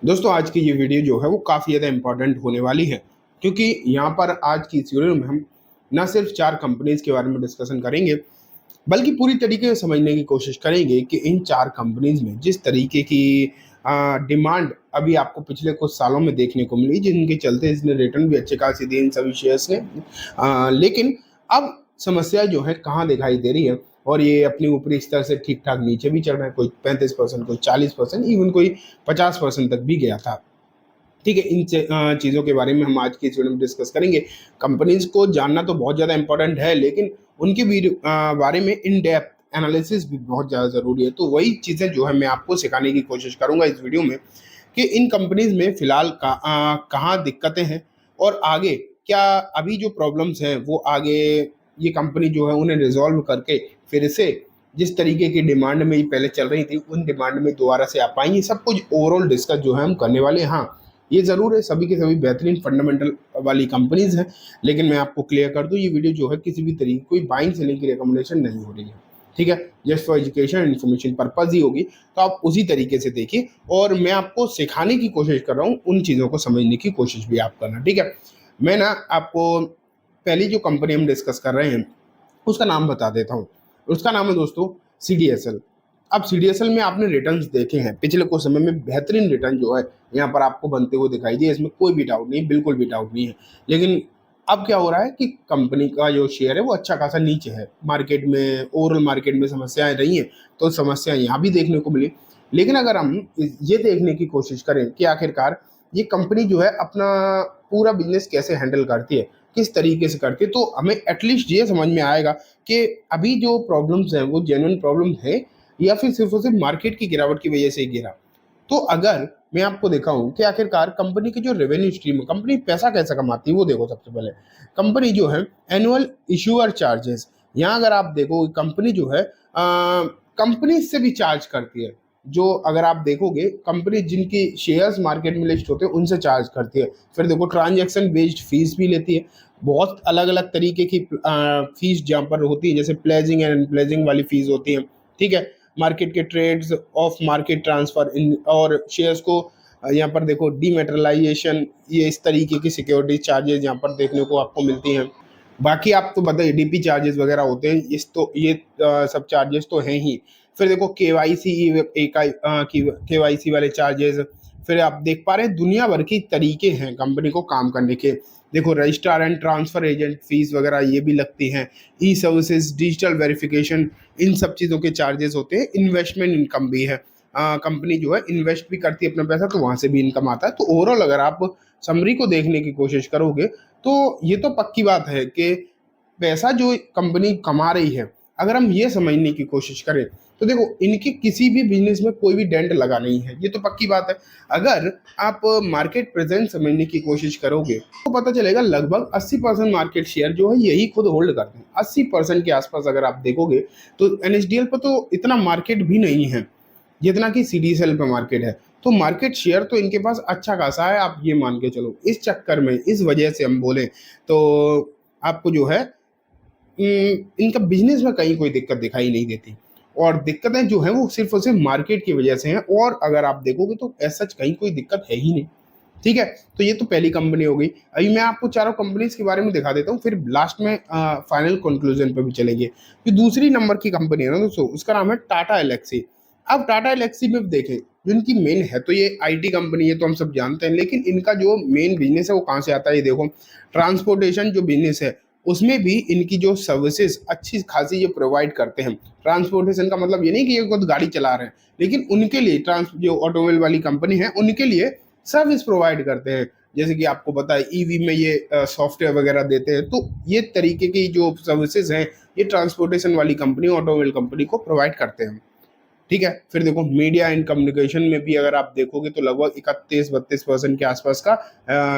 दोस्तों आज की ये वीडियो जो है वो काफ़ी ज़्यादा इम्पोर्टेंट होने वाली है, क्योंकि यहाँ पर आज की इस वीडियो में हम न सिर्फ 4 कंपनीज़ के बारे में डिस्कशन करेंगे, बल्कि पूरी तरीके से समझने की कोशिश करेंगे कि इन 4 कंपनीज़ में जिस तरीके की डिमांड अभी आपको पिछले कुछ सालों में देखने को मिली, जिनके चलते इसने रिटर्न भी अच्छे खासे दिए इन सभी शेयर्स ने। लेकिन अब समस्या जो है कहाँ दिखाई दे रही है, और ये अपनी ऊपरी स्तर से ठीक-ठाक नीचे भी चल रहा है, कोई 35%, कोई 40%, इवन कोई 50% तक भी गया था। ठीक है, इन चीज़ों के बारे में हम आज की इस वीडियो में डिस्कस करेंगे। कंपनीज़ को जानना तो बहुत ज़्यादा इम्पोर्टेंट है, लेकिन उनके बारे में इन डेप्थ एनालिसिस भी बहुत ज़्यादा ज़रूरी है। तो वही चीज़ें जो है मैं आपको सिखाने की कोशिश करूँगा इस वीडियो में, कि इन कंपनीज़ में फ़िलहाल कहाँ दिक्कतें हैं, और आगे क्या अभी जो प्रॉब्लम्स हैं वो आगे ये कंपनी जो है उन्हें रिज़ॉल्व करके फिर से जिस तरीके की डिमांड में ये पहले चल रही थी, उन डिमांड में दोबारा से आ पाएँगी। सब कुछ ओवरऑल डिस्कस जो है हम करने वाले हैं। हाँ, ये ज़रूर है, सभी के सभी बेहतरीन फंडामेंटल वाली कंपनीज़ हैं, लेकिन मैं आपको क्लियर कर दूँ, ये वीडियो जो है किसी भी तरीके कोई बाइंग सेलिंग की रिकमेंडेशन नहीं हो रही है। ठीक है? Just for education and information purpose ही होगी, तो आप उसी तरीके से देखिए, और मैं आपको सिखाने की कोशिश कर रहा हूँ, उन चीज़ों को समझने की कोशिश भी आप करना, ठीक है? मैं ना आपको पहली जो कंपनी हम डिस्कस कर रहे हैं, उसका नाम बता देता हूँ। उसका नाम है दोस्तों सीडीएसएल। अब सीडीएसएल में आपने रिटर्न्स देखे हैं, पिछले कुछ समय में बेहतरीन रिटर्न जो है यहाँ पर आपको बनते हुए दिखाई दिए, इसमें कोई भी डाउट नहीं, बिल्कुल भी डाउट नहीं है। लेकिन अब क्या हो रहा है कि कंपनी का जो शेयर है वो अच्छा खासा नीचे है। मार्केट में, ओवरऑल मार्केट में समस्याएँ रही हैं, तो समस्या यहाँ भी देखने को मिली। लेकिन अगर हम ये देखने की कोशिश करें कि आखिरकार ये कंपनी जो है अपना पूरा बिज़नेस कैसे हैंडल करती है, किस तरीके से करती है, तो हमें एटलीस्ट ये समझ में आएगा कि अभी जो प्रॉब्लम्स हैं वो जेन्युइन प्रॉब्लम है, या फिर सिर्फ़ और सिर्फ़ मार्केट की गिरावट की वजह से ही गिरा। तो अगर मैं आपको दिखाऊँ कि आखिरकार कंपनी की जो रेवेन्यू स्ट्रीम है, कंपनी पैसा कैसे कमाती है, वो देखो सबसे पहले। कंपनी जो है एनुअल इश्यूअर चार्जेस, यहाँ अगर आप देखो कंपनी जो है कंपनी से भी चार्ज करती है। जो अगर आप देखोगे कंपनी जिनकी शेयर्स मार्केट में लिस्ट होते हैं उनसे चार्ज करती है। फिर देखो ट्रांजैक्शन बेस्ड फीस भी लेती है। बहुत अलग-अलग तरीके की फीस जहाँ पर होती है, जैसे प्लेजिंग एंड अनप्लेजिंग वाली फीस होती है, ठीक है? मार्केट के trades of market transfer in और शेयर्स को यहाँ पर देखो डीमैटेरियलाइज़ेशन, ये इस तरीके की सिक्योरिटी चार्जेज़ यहाँ पर देखने को आपको मिलती हैं। बाकी आपको पता है डीपी चार्जेज़ वगैरह होते हैं, ये सब चार्जेज़ तो हैं ही। फिर देखो केवाईसी केवाईसी वाले चार्जेज़, फिर आप देख पा रहे हैं दुनिया भर के तरीके हैं कंपनी को काम करने के। देखो registrar and transfer agent fees वगैरह ये भी लगती हैं। ई सर्विसेज़, डिजिटल वेरिफ़िकेशन, इन सब चीज़ों के चार्जेज़ होते हैं। इन्वेस्टमेंट इनकम भी है। कंपनी जो है इन्वेस्ट भी करती है अपना पैसा, तो वहाँ से भी इनकम आता है। तो ओवरऑल अगर आप समरी को देखने की कोशिश करोगे, तो ये तो पक्की बात है कि पैसा जो कंपनी कमा रही है, अगर हम ये समझने की कोशिश करें, तो देखो इनके किसी भी बिज़नेस में कोई भी डेंट लगा नहीं है, ये तो पक्की बात है। अगर आप मार्केट प्रेज़ेंस समझने की कोशिश करोगे, तो पता चलेगा लगभग 80% मार्केट शेयर जो है यही खुद होल्ड करते हैं। 80% के आस-पास अगर आप देखोगे, तो एनएसडीएल पे तो इतना मार्केट भी नहीं है, जितना कि सीडीएसएल पे मार्केट है। तो मार्केट शेयर तो इनके पास अच्छा खासा है, आप ये मान के चलो। इस चक्कर में, इस वजह से हम बोलें, तो आपको जो है इनका बिज़नेस में कहीं कोई दिक्कत दिखाई नहीं देती, और दिक्कतें जो हैं वो सिर्फ़ और सिर्फ़ मार्केट की वजह से हैं, और अगर आप देखोगे तो एज़ सच कहीं कोई दिक्कत है ही नहीं। ठीक है? तो ये तो पहली कंपनी हो गई। अभी मैं आपको चारों कंपनीज़ के बारे में दिखा देता हूँ, फिर लास्ट में फाइनल कंक्लूज़न पे भी चलेंगे। जो दूसरी नंबर की कंपनी है ना दोस्तों, उसका नाम है टाटा एल्क्सी। अब टाटा एल्क्सी में देखें, जो इनकी मेन है तो ये आईटी कंपनी है, तो हम सब जानते हैं, लेकिन इनका जो मेन बिज़नेस है वो कहाँ से आता है, ये देखो। ट्रांसपोर्टेशन जो बिज़नेस है, उसमें भी इनकी जो सर्विसेज़ अच्छी खासी ये प्रोवाइड करते हैं। ट्रांसपोर्टेशन का मतलब ये नहीं कि ये खुद गाड़ी चला रहे हैं, लेकिन उनके लिए जो ऑटोमोबाइल वाली कंपनी है, उनके लिए सर्विस प्रोवाइड करते हैं। जैसे कि आपको पता है ईवी में ये सॉफ्टवेयर वगैरह देते हैं, तो ये तरीके की जो सर्विसेज हैं, ये ट्रांसपोर्टेशन वाली कंपनी, ऑटोमोबाइल कंपनी को प्रोवाइड करते हैं। ठीक है? फिर देखो मीडिया एंड कम्युनिकेशन में भी अगर आप देखोगे, तो लगभग 31-32% के आसपास का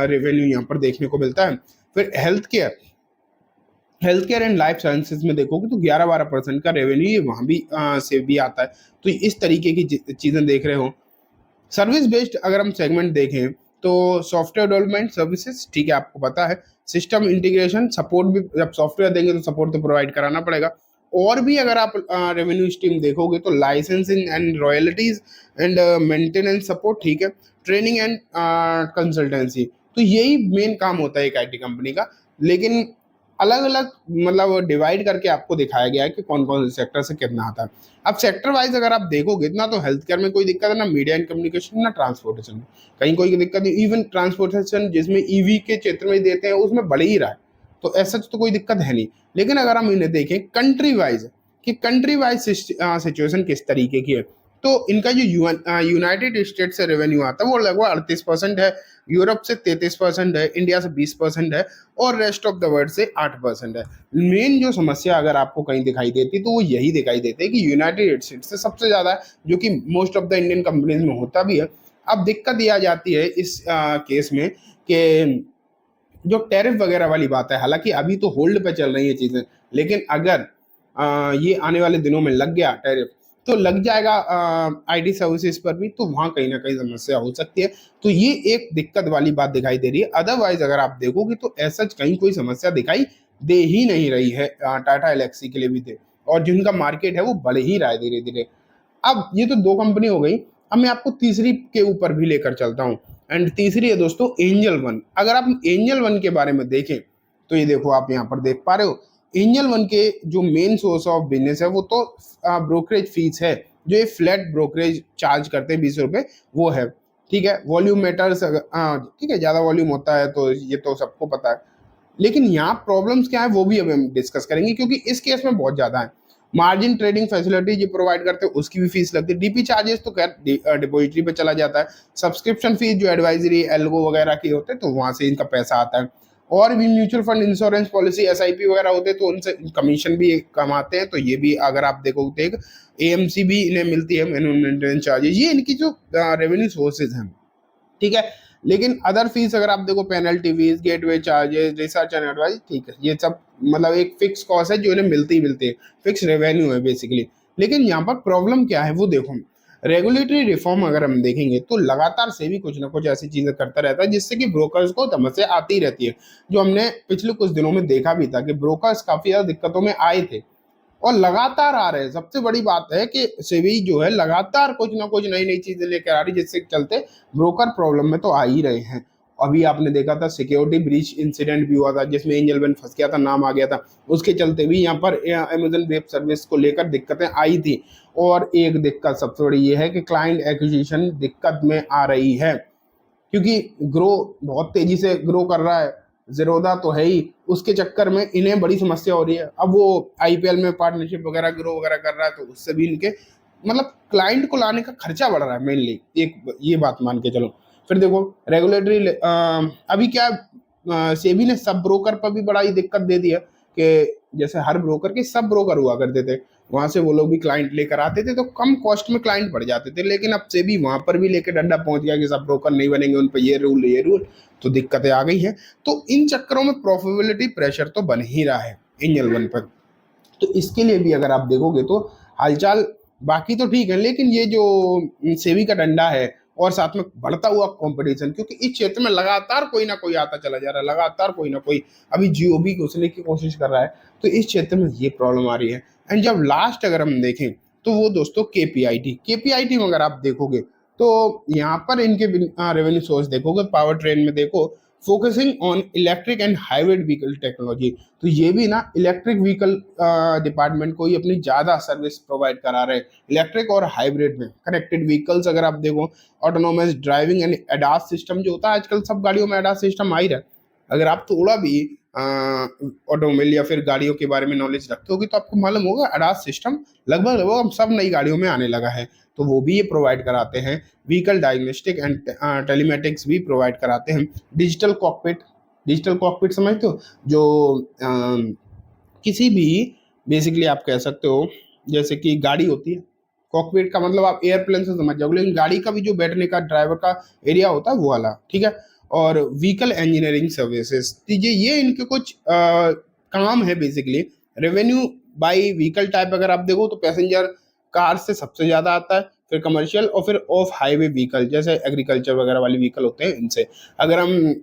रेवेन्यू यहाँ पर देखने को मिलता है। फिर health care and life sciences में देखोगे तो 11-12% का रेवेन्यू ये वहाँ भी से भी आता है। तो इस तरीके की चीज़ें देख रहे हो। सर्विस बेस्ड अगर हम सेगमेंट देखें, तो सॉफ्टवेयर डेवलपमेंट सर्विसेज, ठीक है, आपको पता है। सिस्टम इंटीग्रेशन सपोर्ट भी, जब सॉफ्टवेयर देंगे तो सपोर्ट तो प्रोवाइड कराना पड़ेगा। और भी अगर आप रेवेन्यू स्ट्रीम देखोगे, तो licensing and royalties and maintenance support, ठीक है। Training and consultancy. तो यही मेन काम होता है एक आईटी कंपनी का, लेकिन अलग अलग मतलब डिवाइड करके आपको दिखाया गया है कि कौन कौन से सेक्टर से कितना आता है। अब सेक्टर वाइज अगर आप देखोगे इतना तो हेल्थ केयर में कोई दिक्कत है ना, मीडिया एंड कम्युनिकेशन, ना ट्रांसपोर्टेशन में कहीं कोई दिक्कत नहीं। इवन ट्रांसपोर्टेशन जिसमें ईवी के क्षेत्र में देते हैं उसमें बढ़ ही रहा है, तो ऐसा तो कोई दिक्कत है नहीं। लेकिन अगर हम इन्हें देखें कंट्री वाइज कि कंट्री वाइज सिचुएशन किस तरीके की है, तो इनका जो यूनाइटेड स्टेट से रेवेन्यू आता है वो लगभग 38% है, यूरोप से 33% है, इंडिया से 20% है, और रेस्ट ऑफ द वर्ल्ड से 8% है। मेन जो समस्या अगर आपको कहीं दिखाई देती तो वो यही दिखाई देती है कि यूनाइटेड स्टेट्स से सबसे ज़्यादा है, जो कि most of the Indian companies में होता भी है। अब दिक्कत ये आ जाती है इस केस में कि जो टैरिफ वगैरह वाली बात है, हालांकि अभी तो होल्ड पे चल रही है चीज़ें, लेकिन अगर ये आने वाले दिनों में लग गया टैरिफ तो लग जाएगा आईटी सर्विसेज पर भी, तो वहाँ कहीं ना कहीं समस्या हो सकती है। तो ये एक दिक्कत वाली बात दिखाई दे रही है। अदरवाइज अगर आप देखोगे तो ऐसा कहीं कोई समस्या दिखाई दे ही नहीं रही है। टाटा एलेक्सी के लिए भी थे, और जिनका मार्केट है वो बढ़ ही रहा है धीरे धीरे। अब ये तो दो कंपनी हो गई, अब मैं आपको तीसरी के ऊपर भी लेकर चलता हूँ, एंड तीसरी है दोस्तों एंजल वन। अगर आप एंजल वन के बारे में देखें तो ये देखो आप यहाँ पर देख पा रहे हो, एंजल वन के जो मेन सोर्स ऑफ बिजनेस है वो तो ब्रोकरेज फीस है, जो ये फ्लैट ब्रोकरेज चार्ज करते हैं 20 रुपए, वो है। ठीक है, वॉल्यूम मैटर्स, ठीक है, ज़्यादा वॉल्यूम होता है तो ये तो सबको पता है। लेकिन यहाँ प्रॉब्लम्स क्या है वो भी अभी हम डिस्कस करेंगे, क्योंकि इस केस में बहुत ज़्यादा है। मार्जिन ट्रेडिंग फैसिलिटी जो प्रोवाइड करते हैं उसकी भी फीस लगती है। डीपी चार्जेस तो खैर डिपॉजिटरी पे चला जाता है। सब्सक्रिप्शन फीस जो एडवाइजरी एल्गो वगैरह की होते हैं तो वहाँ से इनका पैसा आता है। और भी mutual fund, insurance policy, SIP वगैरह होते हैं तो उनसे कमीशन भी कमाते हैं, तो ये भी अगर आप देखो तो एक एएमसी भी इन्हें मिलती है, मिनिमम मेंटेनेंस चार्जेस। ये इनकी जो रेवेन्यू सोर्सेज हैं, ठीक है। लेकिन अदर फीस अगर आप देखो, penalty fees, gateway charges, research and advice, ठीक है, ये सब मतलब एक फिक्स कॉस्ट है जो इन्हें मिलती ही मिलती है, फिक्स रेवेन्यू है बेसिकली। लेकिन यहाँ पर प्रॉब्लम क्या है वो देखो, रेगुलेटरी रिफॉर्म अगर हम देखेंगे तो लगातार से भी कुछ ना कुछ ऐसी चीजें करता रहता है जिससे कि ब्रोकर्स को समस्या आती रहती है, जो हमने पिछले कुछ दिनों में देखा भी था कि ब्रोकर्स काफी ज्यादा दिक्कतों में आए थे और लगातार आ रहे हैं। सबसे बड़ी बात है कि सेबी जो है लगातार कुछ ना कुछ नई नई चीजें लेकर आ रही है, जिससे चलते ब्रोकर प्रॉब्लम में तो आ ही रहे हैं। अभी आपने देखा था सिक्योरिटी ब्रीच इंसिडेंट भी हुआ था जिसमें एंजल वन फंस गया था, नाम आ गया था, उसके चलते भी यहाँ पर अमेजन वेब सर्विस को लेकर दिक्कतें आई थी। और एक दिक्कत सबसे बड़ी ये है कि क्लाइंट एक्विजिशन दिक्कत में आ रही है, क्योंकि ग्रो बहुत तेजी से ग्रो कर रहा है, जीरोदा तो है ही, उसके चक्कर में इन्हें बड़ी समस्या हो रही है। अब वो आईपीएल में पार्टनरशिप वगैरह ग्रो वगैरह कर रहा है तो उससे भी इनके मतलब क्लाइंट को लाने का खर्चा बढ़ रहा है मेनली, एक ये बात मान के चलो। फिर देखो रेगुलेटरी अभी क्या सेबी ने सब ब्रोकर पर भी बड़ा ही दिक्कत दे दिया कि जैसे हर ब्रोकर के सब ब्रोकर हुआ करते थे, वहां से वो लोग भी क्लाइंट लेकर आते थे तो कम कॉस्ट में क्लाइंट बढ़ जाते थे। लेकिन अब से भी वहां पर भी लेकर डंडा पहुंच गया कि सब ब्रोकर नहीं बनेंगे, उन पर ये रूल, तो दिक्कतें आ गई हैं। तो इन चक्करों में प्रॉफिटेबिलिटी प्रेशर तो बन ही रहा है एंजल वन पर। तो इसके लिए भी अगर आप देखोगे तो हालचाल बाकी तो ठीक है, लेकिन ये जो सेबी का डंडा है और साथ में बढ़ता हुआ कंपटीशन, क्योंकि इस क्षेत्र में लगातार कोई ना कोई आता चला जा रहा है, लगातार कोई ना कोई अभी जियो भी घुसने की कोशिश कर रहा है, तो इस क्षेत्र में ये प्रॉब्लम आ रही है। एंड जब लास्ट अगर हम देखें तो वो दोस्तों केपीआईटी में अगर आप देखोगे तो यहाँ पर इनके रेवेन्यू सोर्स देखोगे, पावर ट्रेन में देखो, focusing on electric and hybrid vehicle technology, तो ये भी ना इलेक्ट्रिक व्हीकल डिपार्टमेंट को ही अपनी ज़्यादा सर्विस प्रोवाइड करा रहे हैं, इलेक्ट्रिक और हाइब्रिड में। कनेक्टेड व्हीकल्स अगर आप देखो, autonomous driving and ADAS system जो होता है, आजकल सब गाड़ियों में एडास सिस्टम आ ही रहा है। अगर आप थोड़ा भी ऑटोमोबाइल या फिर गाड़ियों के बारे में नॉलेज रखते होगे तो आपको मालूम होगा एडास सिस्टम लगभग लगभग हम सब नई गाड़ियों में आने लगा है, तो वो भी ये प्रोवाइड कराते हैं। व्हीकल डायग्नोस्टिक एंड टेलीमेटिक्स भी प्रोवाइड कराते हैं। डिजिटल कॉकपिट समझते हो, जो किसी भी बेसिकली आप कह सकते हो जैसे कि गाड़ी होती है, कॉकपिट का मतलब आप एयरप्लेन से समझ जाओगे, लेकिन गाड़ी का भी जो बैठने का ड्राइवर का एरिया होता है वो वाला, ठीक है। और व्हीकल इंजीनियरिंग सर्विसेज, ये इनके कुछ काम है basically. Revenue by vehicle type अगर आप देखो तो पैसेंजर कार से सबसे ज़्यादा आता है, फिर कमर्शियल और फिर ऑफ हाईवे व्हीकल जैसे एग्रीकल्चर वगैरह वाले व्हीकल होते हैं इनसे। अगर हम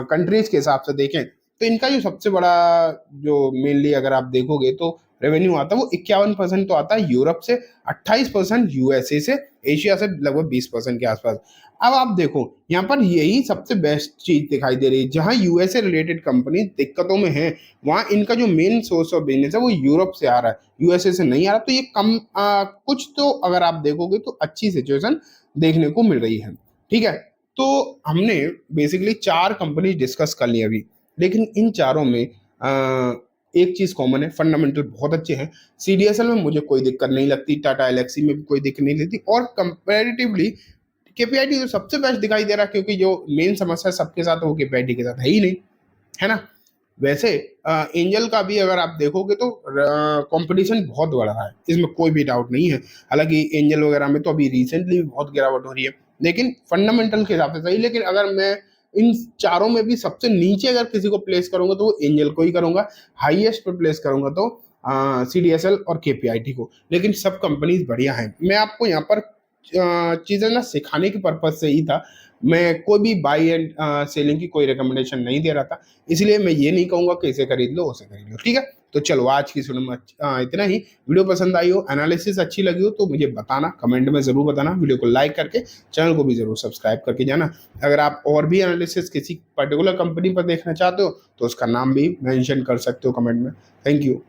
कंट्रीज के हिसाब से देखें तो इनका जो सबसे बड़ा जो मेनली अगर आप देखोगे तो रेवेन्यू आता है वो 51% तो आता है यूरोप से, 28% यूएसए से, एशिया से लगभग 20% के आसपास। अब आप देखो यहाँ पर यही सबसे बेस्ट चीज दिखाई दे रही है, जहां यूएसए रिलेटेड कंपनी दिक्कतों में है वहां इनका जो मेन सोर्स ऑफ बिजनेस है वो यूरोप से आ रहा है, यूएसए से नहीं आ रहा। तो ये कम कुछ तो अगर आप देखोगे तो अच्छी सिचुएशन देखने को मिल रही है। ठीक है, तो हमने बेसिकली 4 कंपनी डिस्कस कर ली अभी, लेकिन इन चारों में एक चीज कॉमन है, फंडामेंटल बहुत अच्छे हैं। सीडीएसएल में मुझे कोई दिक्कत नहीं लगती, टाटा एलेक्सी में भी कोई दिक्कत नहीं लगती, और कंपैरेटिवली केपीआईटी तो सबसे बेस्ट दिखाई दे रहा है, क्योंकि जो मेन समस्या सबके साथ है वो केपीआईटी के साथ है ही नहीं, है ना। वैसे एंजल का भी अगर आप देखोगे तो कंपटीशन बहुत बढ़ रहा है, इसमें कोई भी डाउट नहीं है। हालांकि एंजल वगैरह में तो अभी रिसेंटली भी बहुत गिरावट हो रही है, लेकिन फंडामेंटल के हिसाब से सही। लेकिन अगर मैं इन चारों में भी सबसे नीचे अगर किसी को प्लेस करूंगा तो वो एंजल को ही करूंगा, हाईएस्ट पे प्लेस करूंगा तो सीडीएसएल और केपीआईटी को। लेकिन सब कंपनीज बढ़िया हैं। मैं आपको यहाँ पर चीज़ें ना सिखाने के पर्पज से ही था, मैं कोई भी बाई एंड सेलिंग की कोई रिकमेंडेशन नहीं दे रहा था, इसलिए मैं ये नहीं कहूंगा कि इसे खरीद लो उसे खरीद लो। ठीक है, तो चलो आज की सुनो में इतना ही। वीडियो पसंद आई हो, एनालिसिस अच्छी लगी हो तो मुझे बताना, कमेंट में जरूर बताना। वीडियो को लाइक करके चैनल को भी जरूर सब्सक्राइब करके जाना। अगर आप और भी एनालिसिस किसी पर्टिकुलर कंपनी पर देखना चाहते हो तो उसका नाम भी मेंशन कर सकते हो कमेंट में। Thank you.